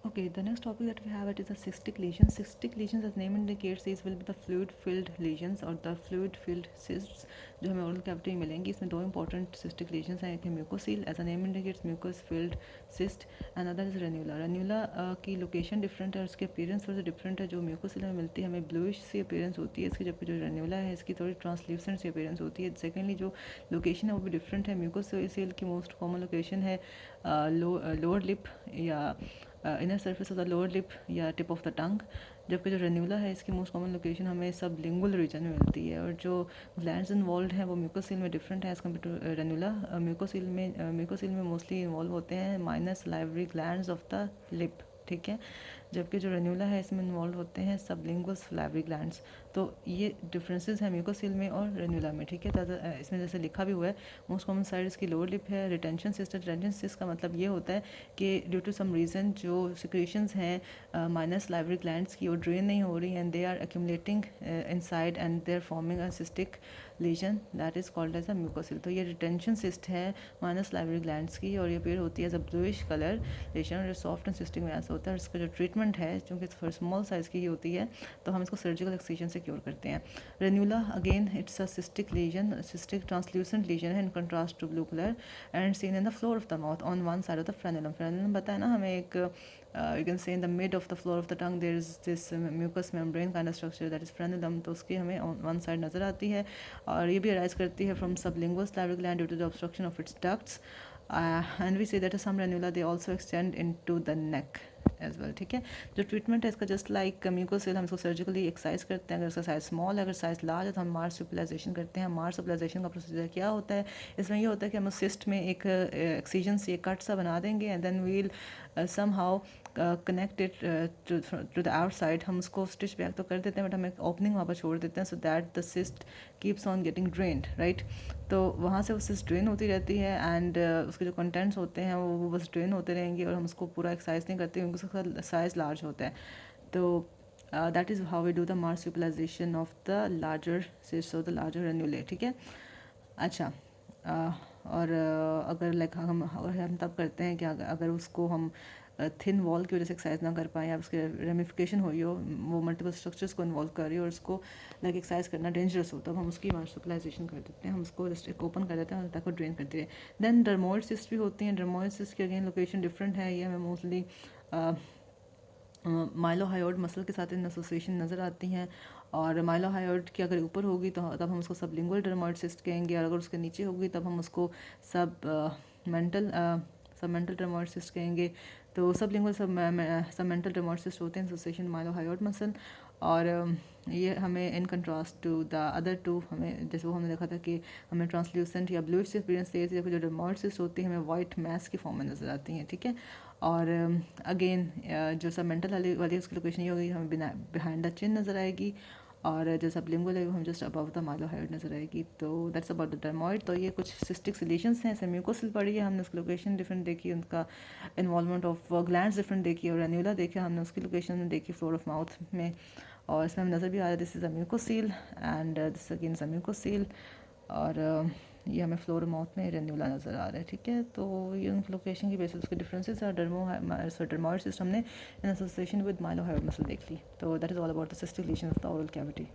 Okay, the next topic that we have it is the cystic lesions. Cystic lesions, as name indicates, these will be the fluid-filled lesions or the fluid-filled cysts जो हमें oral cavity में मिलेंगी. इसमें दो important cystic lesions हैं, एक है mucocele, as the name indicates, mucus-filled cyst, and other is ranula. Ranula की location different है और उसके appearance थोड़ी सी different है. जो mucocele में मिलती है हमें bluish सी appearance होती है इसकी, जबकि जो ranula है इसकी थोड़ी translucent सी appearance होती है. Secondly जो location है वो भी different है. mucocele की most common location है lower lip या inner surface of the lower lip या टिप ऑफ द टंग, जबकि जो रेन्यूला है इसकी मोस्ट कॉमन लोकेशन हमें सब लिंगुअल रीजन में मिलती है. और जो ग्लैंड्स इन्वॉल्व हैं वो म्यूकोसील में डिफरेंट है एज़ कम्पेयर टू रेन्यूला. म्यूकोसील में मोस्टली इन्वॉल्व होते हैं minor salivary glands of the lip, ठीक है, जबकि जो रेन्यूला है इसमें इन्वॉल्व होते हैं सबलिंगुअल सलाइवरी ग्लैंड्स. तो ये डिफरेंसेस हैं म्यूकोसील में और रेन्यूला में, ठीक है. इसमें जैसे लिखा भी हुआ है मोस्ट कॉमन साइड इसकी लोअर लिप है. रिटेंशन सिस्ट का मतलब ये होता है कि ड्यू टू सम रीज़न जो सिक्रेशंस हैं माइनर सलाइवरी ग्लैंड्स की वो ड्रेन नहीं हो रही and they are accumulating inside and they are forming a cystic lesion that is called as a mucocele. तो ये रिटेंशन सिस्ट है माइनर सलाइवरी ग्लैंड्स की और ये पेयर होती है as a bluish colour legion और सॉफ्ट एंड सिस्टिक में ऐसा होता है. और इसका जो ट्रीटमेंट है चूँकि स्मॉल साइज़ की होती है तो हम इसको सर्जिकल एक्सcision से क्योर करते हैं. Ranula again it's a cystic lesion, cystic translucent lesion है in contrast to blue colour and seen in the floor of the mouth on one side of the frenulum. Frenulum बताया ना हमें एक you can say in the mid of the floor of the tongue there is this mucous membrane kind of structure that is frenulum. तो उसकी हमें on one side नज़र आती है और ये भी arise करती है from sublingual salivary gland due to the obstruction of its ducts. And we say that some ranula they also extend into the neck as well, ठीक है. जो ट्रीटमेंट है इसका जस्ट लाइक म्यूकोसील हम इसको सर्जिकली एक्सरसाइज करते हैं. अगर इसका साइज स्मॉल है, अगर साइज लार्ज है तो हम मार्स सुपलाइजेशन करते हैं. मार्स सुपलाइजेशन का प्रोसीजर क्या होता है, इसमें ये होता है कि हम उस सिस्ट में एक एक्सीजन से एक कट सा बना देंगे and then we'll somehow connected to the outside. हम उसको स्टिच बैक तो कर देते हैं बट हम एक ओपनिंग वहाँ पर छोड़ देते हैं so that the cyst keeps on getting drained, right. तो वहाँ से वो सिस्ट ड्रेन होती रहती है एंड उसके जो कंटेंट्स होते हैं वो बस ड्रेन होते रहेंगे और हम उसको पूरा एक्सरसाइज नहीं करते क्योंकि उसका साइज लार्ज होता है. तो that is how we do the marsupialization of the larger cyst और द लार्जर रेन्यूले, ठीक है. अच्छा, और अगर लाइक हम तब करते हैं कि अगर उसको हम थिन वॉल की वजह से एक्सरसाइज ना कर पाएँ या उसके रेमिफिकेशन हुई हो, वो मल्टीपल स्ट्रक्चर्स को इन्वॉल्व कर रही हो और उसको लाइक एक्सरसाइज करना डेंजरस हो, तब हम उसकी मार्सुपलाइजेशन कर देते हैं. हम उसको जस्ट एक ओपन कर देते हैं ताकि ड्रेन करती रहे. देन डर्मोइड सिस्ट भी होती हैं. डर्मोइड सिस्ट की अगेन लोकेशन डिफरेंट है. ये हमें मोस्टली माइलोहायोड मसल के साथ इन एसोसिएशन नज़र आती हैं और माइलोहायोड की अगर ऊपर होगी तो तब हम उसको सबलिंगुअल डर्मोइड सिस्ट कहेंगे और अगर उसके नीचे होगी तब हम उसको सबमेंटल डर्मोइड सिस्ट कहेंगे. तो सबलिंगुअल सबमेंटल डर्मोइड सिस्ट होते हैं एसोसिएशन माइलोहायोड मसल और ये हमें in contrast to the other two हमें जैसे वो हमने देखा था कि हमें ट्रांसल्यूसेंट या ब्लूइश एक्सपीरियंस थी, जबकि जो डर्मोइड सिस्ट होती है हमें वाइट मैस की फॉर्म में नज़र आती हैं, ठीक है. और अगेन जो सब मेंटल वाली उसकी लोकेशन ये होगी हमें बिहाइंड द चिन नज़र आएगी और जो सबलिंगुअल है वो हम जस्ट अबव द माइलोहायोड नज़र आएगी. तो दैट्स अबाउट द डर्मोइड. तो ये कुछ सिस्टिक सिलेशंस हैं. म्यूकोसिल पढ़ी है हमने, उसकी लोकेशन डिफरेंट देखी, उनका इन्वॉल्वमेंट ऑफ ग्लैंड्स डिफरेंट देखी और रेन्यूला देखा हमने, उसकी लोकेशन में देखी फ्लोर ऑफ माउथ में और इसमें हमें नज़र भी आ रहा है this is a mucocele and this again is a mucocele और ये हमें फ्लोर माउथ में रेन्यूला नज़र आ रहा है, ठीक है. तो ये उनकी लोकेशन की बेसिस उसके डिफरेंसेस और डर्मोइड सिस्टम ने in association with mylohyoid muscle देख ली. तो that is all about the cystic lesion of the oral cavity.